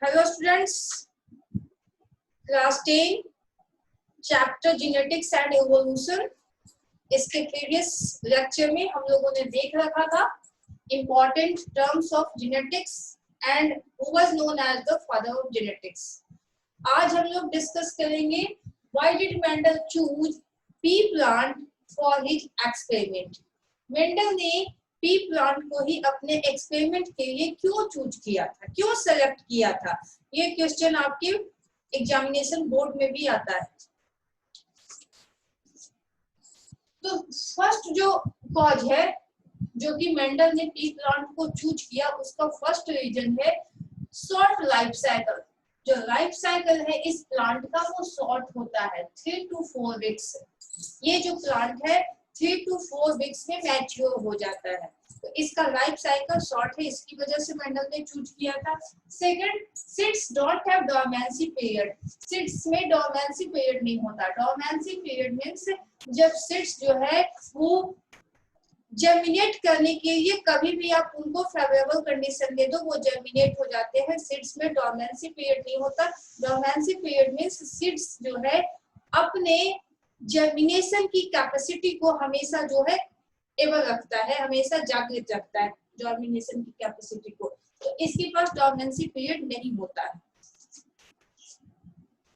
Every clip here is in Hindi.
Hello students, class 10 chapter genetics and evolution. इसके प्रीवियस लेक्चर में हम लोगों ने देख रखा था important terms of genetics and who was known as the father of genetics. आज हम लोग डिस्कस करेंगे why did Mendel choose pea plant for his experiment. Mendel ने पी प्लांट को ही अपने एक्सपेरिमेंट के लिए क्यों चूज किया था, क्यों सेलेक्ट किया था। ये क्वेश्चन आपके एग्जामिनेशन बोर्ड में भी आता है। तो फर्स्ट जो कॉज है जो कि मेंडल ने पी प्लांट को चूज किया, उसका फर्स्ट रीजन है शॉर्ट लाइफ साइकिल। जो लाइफ साइकिल है इस प्लांट का वो शॉर्ट होता है 3 to 4 वीक्स। ये जो प्लांट है 3 to 4 वीक्स में मैच्योर हो जाता है, तो इसका लाइफ साइकिल शॉर्ट है, इसकी वजह से मेंडल ने चूज किया था। Second, seeds don't have dormancy period. Seeds में डोर्मेंसी पीरियड नहीं होता। डोर्मेंसी पीरियड मींस जब सीड्स जो है वो जर्मिनेट करने के लिए कभी भी आप उनको फेवरेबल कंडीशन दे दो वो जर्मिनेट हो जाते हैं। सीड्स में डोर्मेंसी पीरियड नहीं होता। डोर्मेंसी पीरियड मींस सीड्स जो है अपने जर्मिनेशन की कैपेसिटी को हमेशा जो है एवर रखता है, हमेशा जागृत रखता है जर्मिनेशन की कैपेसिटी को, तो इसके पास डोर्मेंसी पीरियड नहीं होता है।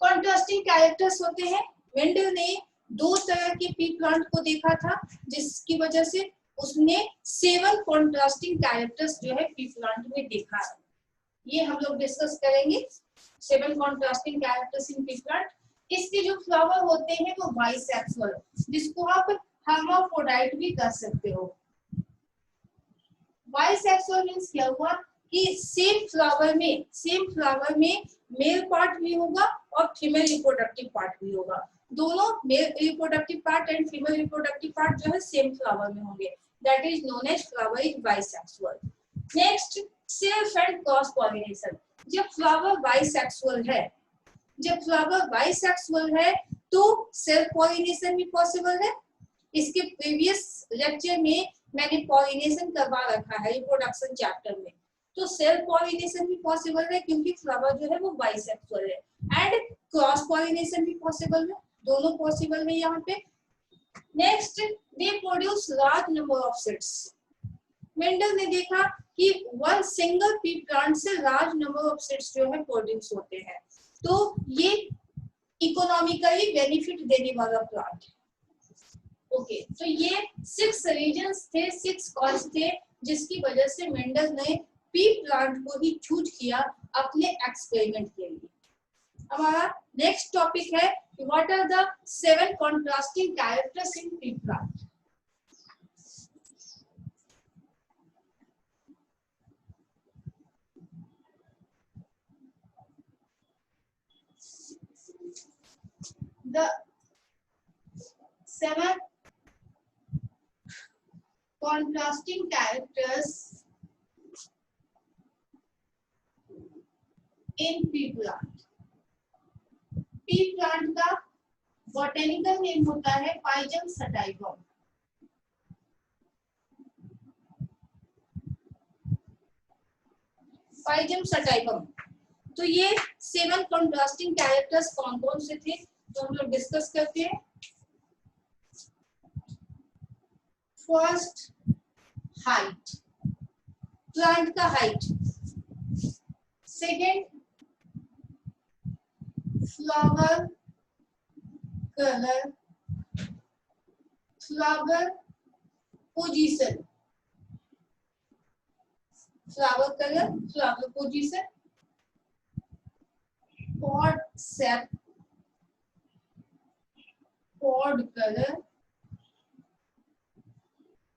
कॉन्ट्रास्टिंग कैरेक्टर्स होते हैं। मेंडल ने दो तरह के पी प्लांट को देखा था जिसकी वजह से उसने 7 कॉन्ट्रास्टिंग कैरेक्टर्स जो है पी प्लांट में देखा है। ये हम लोग डिस्कस करेंगे 7 contrasting characters in pea plant. इसके जो फ्लावर होते हैं वो बाइसेक्सुअल, जिसको आप हर्माफ्रोडाइट भी कर सकते हो। बाइसेक्सुअल मींस क्या हुआ कि सेम फ्लावर में मेल पार्ट भी होगा और फीमेल रिप्रोडक्टिव पार्ट भी होगा। दोनों male reproductive part and female reproductive part जो है सेम फ्लावर में होंगे, that is known as flower is bisexual. Next, self and cross pollination. जब फ्लावर बाइसेक्सुअल है तो सेल्फ पॉलिनेशन भी पॉसिबल है। इसके प्रीवियस लेक्चर में मैंने पॉलिनेशन करवा रखा है रिप्रोडक्शन चैप्टर में, तो सेल्फ पॉलिनेशन भी पॉसिबल है क्योंकि फ्लावर जो है वो बाइसेक्सुअल है। एंड क्रॉस पॉलिनेशन भी पॉसिबल है, दोनों पॉसिबल है यहाँ पे। Next, they produce large number of seeds. Mendel ने देखा कि वन सिंगल पी प्लांट से लार्ज नंबर ऑफ सीड्स जो है प्रोड्यूस होते हैं, तो ये इकोनॉमिकली बेनिफिट देने वाला प्लांट है। ओके, तो ये 6 रीजंस थे, 6 कॉज थे जिसकी वजह से मेंडल ने पी प्लांट को ही चूज किया अपने एक्सपेरिमेंट के लिए। हमारा नेक्स्ट टॉपिक है what are the 7 contrasting characters in pea plant. The 7 contrasting characters in pea plant। pea plant का बॉटेनिकल नेम होता है पाइजम सटाइवम। पाइजम सटाइवम। तो ये 7 कॉन्ट्रास्टिंग कैरेक्टर्स कौन कौन से थे तो हम लोग डिस्कस करते हैं। फर्स्ट, हाइट, प्लांट का height. Second, flower colour, flower position, flower colour, flower position, pod shape, pod colour,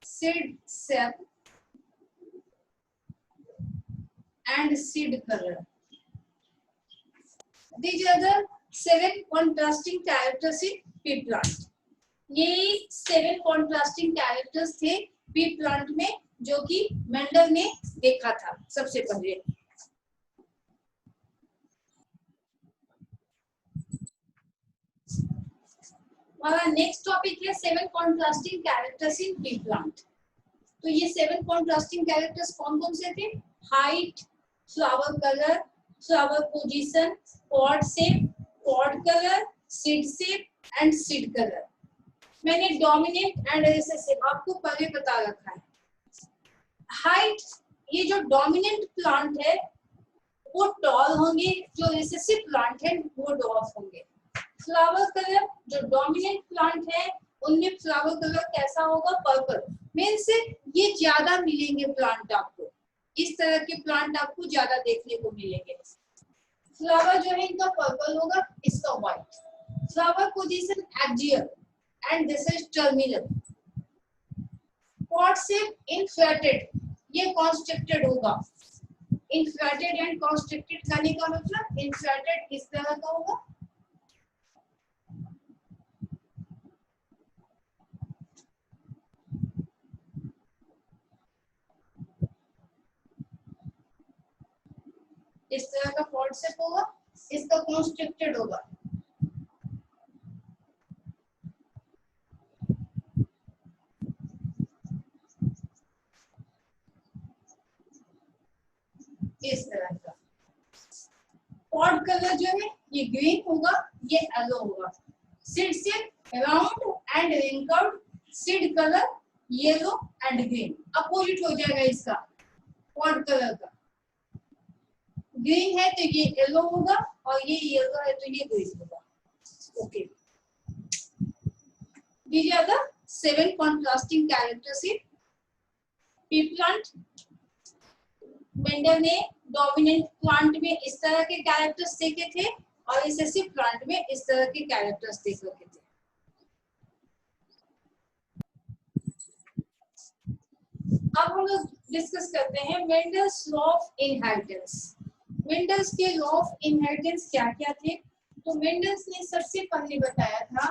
seed shape and seed color. These are the 7 contrasting characters in pea plant. ये 7 contrasting characters थे pea plant में जो कि मेंडल ने देखा था सबसे पहले। हमारा नेक्स्ट टॉपिक है 7 contrasting characters in pea plant। तो ये 7 कॉन्ट्रास्टिंग कैरेक्टर्स कौन कौन से थे? Height, flower colour, flower position, pod shape, pod colour, seed shape and seed colour. मैंने डोमिनेंट एंड रिसेसिव आपको पहले बता रखा है। हाइट, ये जो डोमिनेंट प्लांट है वो टॉल होंगे, जो रिसेसिव प्लांट है वो डॉर्फ होंगे। फ्लावर कलर, जो डोमिनेंट प्लांट है उनमें फ्लावर कलर कैसा होगा, पर्पल। मीन्स ये ज्यादा मिलेंगे प्लांट आपको, इस तरह के प्लांट आपको ज्यादा देखने को मिलेंगे। फ्लावर जो है इनका पर्पल होगा, इसका white. Flower position axial and this is terminal. Pod shape inflated, ये कॉन्स्ट्रिक्टेड होगा। इनफ्लेटेड एंड कॉन्स्ट्रिक्टेड करने का मतलब इनफ्लेटेड इस तरह का होगा, इस तरह का पॉड शेप होगा। इसका कॉन्स्ट्रिक्टेड होगा। इस तरह का पॉड कलर जो है ये ग्रीन होगा, ये येलो होगा। Seed shape round and wrinkled, seed colour yellow and green. Opposite हो जाएगा इसका पॉड कलर का। ग्रीन है तो ये येलो होगा और ये येलो है तो ये ग्रीन होगा। Okay, these are the 7 contrasting characteristics. P plant, Mendel ने डोमिनेंट प्लांट में इस तरह के कैरेक्टर्स देखे थे और रिसेसिव प्लांट में इस तरह के कैरेक्टर्स देखे थे। अब हम लोग डिस्कस करते हैं Mendel's law of inheritance. Mendel's के लॉ ऑफ इनहेरिटेंस क्या क्या थे? तो मेंडल्स ने सबसे पहले बताया था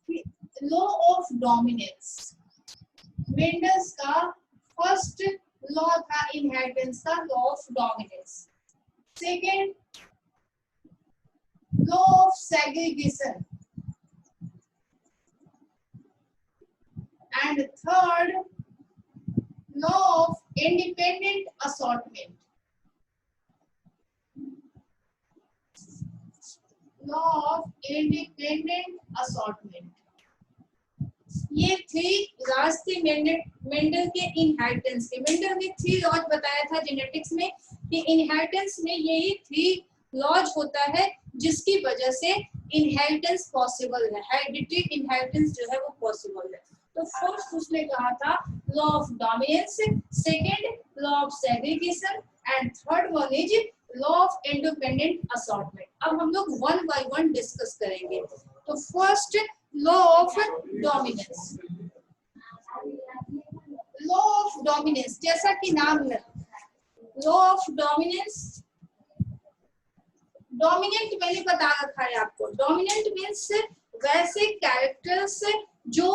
कि लॉ ऑफ डोमिनेंस। मेंडल्स का फर्स्ट लॉ था इनहेरिटेंस का, law of dominance. Second, law of segregation. And third, law of independent assortment. Law of independent assortment, ये 3 लॉज थे मेंडल के इनहेरिटेंस के। मेंडल ने 3 लॉज बताया था जेनेटिक्स में कि इनहेरिटेंस में यही 3 लॉज होता है जिसकी वजह से इनहेरिटेंस पॉसिबल है, हेरिडिटरी इनहेरिटेंस जो है वो पॉसिबल है। तो फर्स्ट उसने कहा था law of dominance, second law of segregation and third one is law of independent assortment. अब हम लोग वन बाय वन डिस्कस करेंगे। तो first law of dominance. Law of dominance, जैसा कि नाम है लॉ ऑफ डोमिनेंस, डोमिनेंट मैंने बता रखा है आपको। डोमिनेंट मीन्स वैसे कैरेक्टर्स जो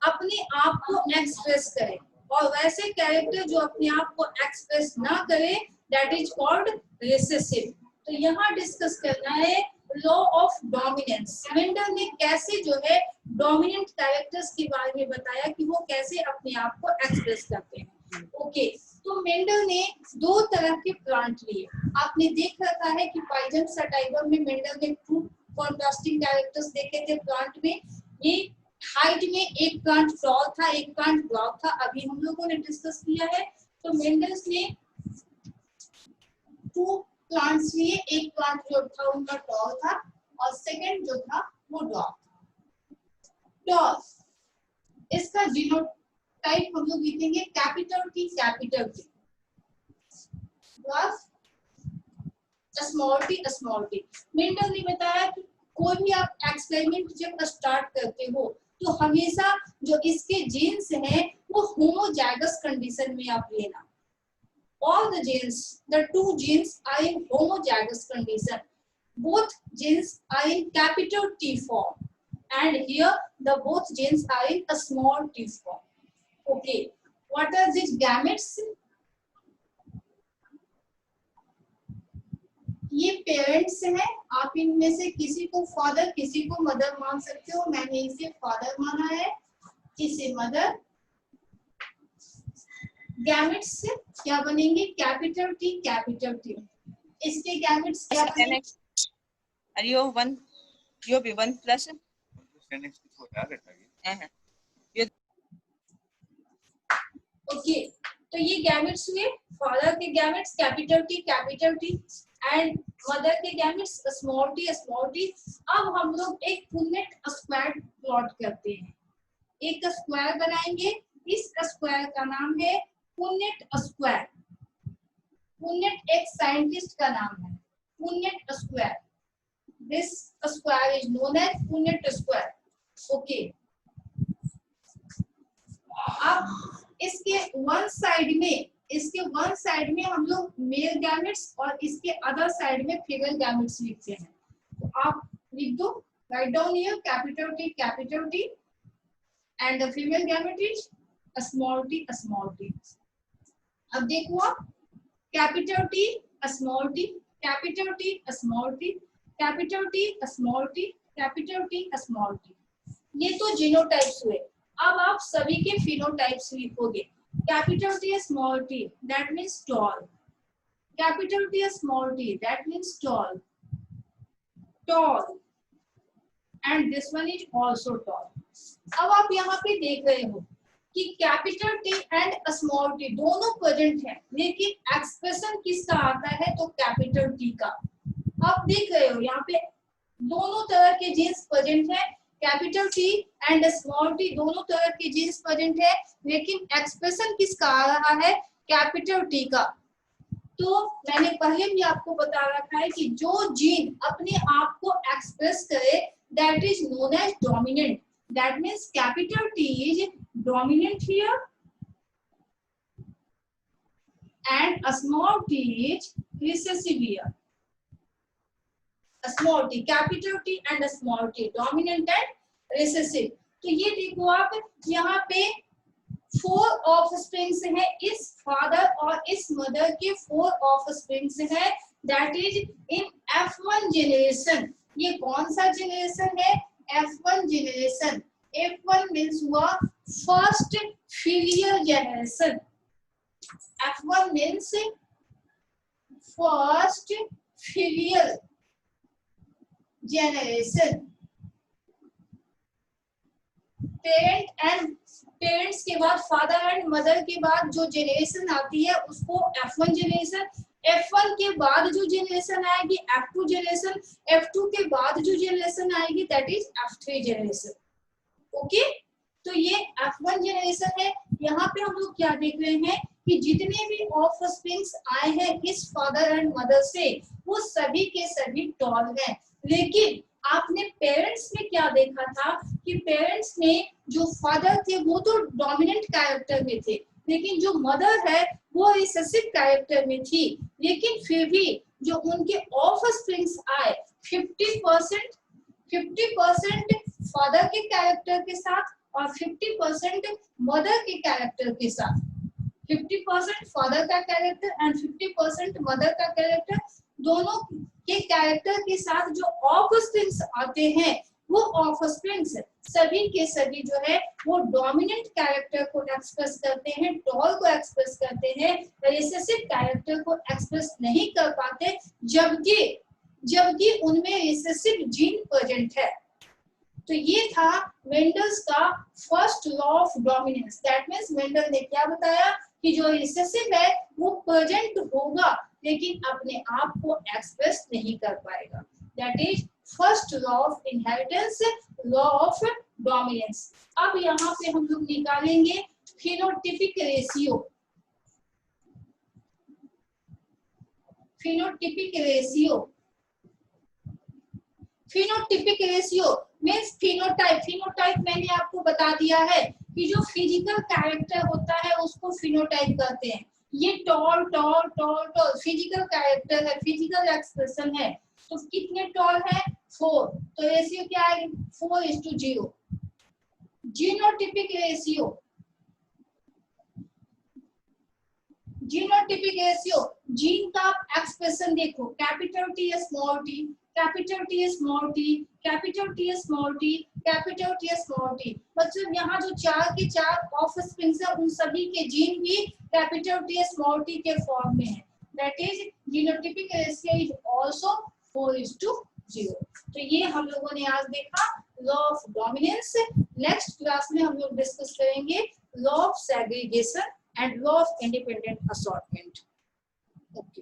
अपने आप को एक्सप्रेस करें और वैसे कैरेक्टर जो अपने आप को एक्सप्रेस ना करे, दैट इज कॉल्ड रिसेसिव। तो यहाँ डिस्कस करना है लॉ ऑफ डोमिनेंस। मेंडल ने कैसे जो है डोमिनेंट कैरेक्टर्स के बारे में बताया कि वो कैसे अपने आप को एक्सप्रेस करते हैं। ओके, तो मेंडल ने 2 तरह के प्लांट लिए। आपने देख रखा है कि पाइजम सटाइवम में मेंडल ने 2 कॉन्ट्रास्टिंग कैरेक्टर्स देखे थे प्लांट में। ये हाइट में एक प्लांट टॉल था, एक प्लांट ब्लॉक था, अभी हम लोगों ने डिस्कस किया है। तो मेंडल्स ने 2 प्लांट्स लिए, एक प्लांट जो था उनका टॉल था और सेकंड जो था वो डॉर्फ था। टॉल, इसका जीनोटाइप हम लोग लिखेंगे capital T, capital T. Dwarf small T, small T. Mendel ने बताया कि कोई भी आप एक्सपेरिमेंट जब स्टार्ट करते हो तो हमेशा जो इसके जीन्स हैं वो होमोजाइगस कंडीशन में आप लेना। All the genes, the 2 genes are in homozygous condition. Both genes are in capital T form, and here the both genes are in a small t form. Okay, what are these gametes? ये पेरेंट्स हैं। आप इनमें से किसी को फादर, किसी को मदर मान सकते हो। मैंने इसे फादर माना है, इसे मदर। गैमेट्स क्या बनेंगे? Capital T, capital T. इसके गैमेट्स क्या बने? अरे यो 1 यो भी 1 प्लस ओके, तो ये गैमेट्स हुए, फादर के gametes capital T and mother के गैमेट्स स्मॉल टी। अब हम लोग एक पुनेट स्क्वायर प्लॉट करते हैं, एक स्क्वायर बनाएंगे, इस स्क्वायर का नाम है पुनेट स्क्वायर। पुनेट एक साइंटिस्ट का नाम है, Punnett square. This square is known as Punnett square. Okay, अब इसके वन साइड में हम लोग मेल गैमेट्स और इसके अदर साइड में फीमेल गैमेट्स लिखते हैं। तो आप लिख दो, write down here capital T and the female gamete is small T. अब देखो आप, capital T small T, capital T small T, capital T small T, capital T small T. ये तो जीनोटाइप्स हुए। अब आप सभी के फिनोटाइप्स लिखोगे। Capital T small T, that means tall. Capital T small T, that means tall, and this one is also tall. अब आप यहाँ पे देख रहे हो कि capital T and small T दोनों प्रेजेंट है, लेकिन एक्सप्रेशन किसका आता है? तो कैपिटल टी का। आप देख रहे हो यहाँ पे दोनों तरह के जीन्स प्रेजेंट है, capital T and small T दोनों तरह के जीन्स प्रेजेंट है, लेकिन एक्सप्रेशन किसका आ रहा है? कैपिटल टी का। तो मैंने पहले भी आपको बता रखा है कि जो जीन अपने आप को एक्सप्रेस करे that is known as dominant. That means capital T is dominant here and small T is recessive here. Small T, capital T and small T, dominant and recessive. तो ये देखो आप, यहाँ पे 4 ऑफस्प्रिंग्स है, इस फादर और इस मदर के 4 ऑफस्प्रिंग्स है, that is in F1 generation. ये कौन सा जनरेशन है? F1 generation. F1 मीन्स हुआ first filial generation. F1 means first filial generation. Parents के बाद फादर एंड मदर के बाद जो जनरेशन आती है उसको F1 जनरेशन। F1 के बाद जो जनरेशन आएगी F2 जनरेशन। F2 के बाद जो जनरेशन आएगी that is F3 generation. Okay, तो ये F1 जनरेशन है। यहाँ पे हम लोग क्या देख रहे हैं कि जितने भी ऑफस्प्रिंग्स आए हैं इस फादर एंड मदर से वो सभी के सभी टॉल हैं, लेकिन आपने पेरेंट्स में क्या देखा था कि पेरेंट्स में जो फादर थे वो तो डोमिनेंट कैरेक्टर में थे, लेकिन जो मदर है वो रिसेसिव कैरेक्टर में थी। लेकिन फिर भी जो उनके ऑफस्प्रिंग्स आए 50% फादर के कैरेक्टर के साथ और 50% मदर के कैरेक्टर के साथ। 50% फादर का कैरेक्टर एंड 50% मदर का कैरेक्टर, दोनों के कैरेक्टर के साथ जो ऑफस्प्रिंग्स आते हैं वो ऑफस्प्रिंग्स सभी के सभी जो है वो डोमिनेंट कैरेक्टर को एक्सप्रेस करते हैं, टॉल को एक्सप्रेस करते हैं, रिसेसिव कैरेक्टर को एक्सप्रेस नहीं कर पाते, जबकि उनमें रिसेसिव जीन प्रेजेंट है। तो ये था मेंडल्स का first law of dominance. That means Mendel ने क्या बताया कि जो रिसेसिव है वो प्रेजेंट होगा लेकिन अपने आप को एक्सप्रेस नहीं कर पाएगा। That is first law of inheritance, law of dominance. अब यहाँ पे हम लोग निकालेंगे phenotypic ratio. Phenotypic ratio means phenotype मैंने आपको बता दिया है कि जो फिजिकल कैरेक्टर होता है उसको फिनोटाइप कहते हैं। ये टॉल फिजिकल कैरेक्टर है, फिजिकल एक्सप्रेशन है। तो कितने टॉल है? 4। तो रेशियो क्या है? 4:0। जीनोटिपिक रेशियो, जीन का एक्सप्रेशन देखो, capital T small T, capital T small T, capital T small T, capital T small T. मतलब यहाँ जो 4 के 4 ऑफस्प्रिंग्स है उन सभी के जीन भी कैपिटल टी स्मॉल टी के फॉर्म में है। That is genotypic ratio is also 4:0। तो ये हम लोगों ने आज देखा law of dominance. Next class में हम लोग डिस्कस करेंगे law of segregation and law of independent assortment. Okay.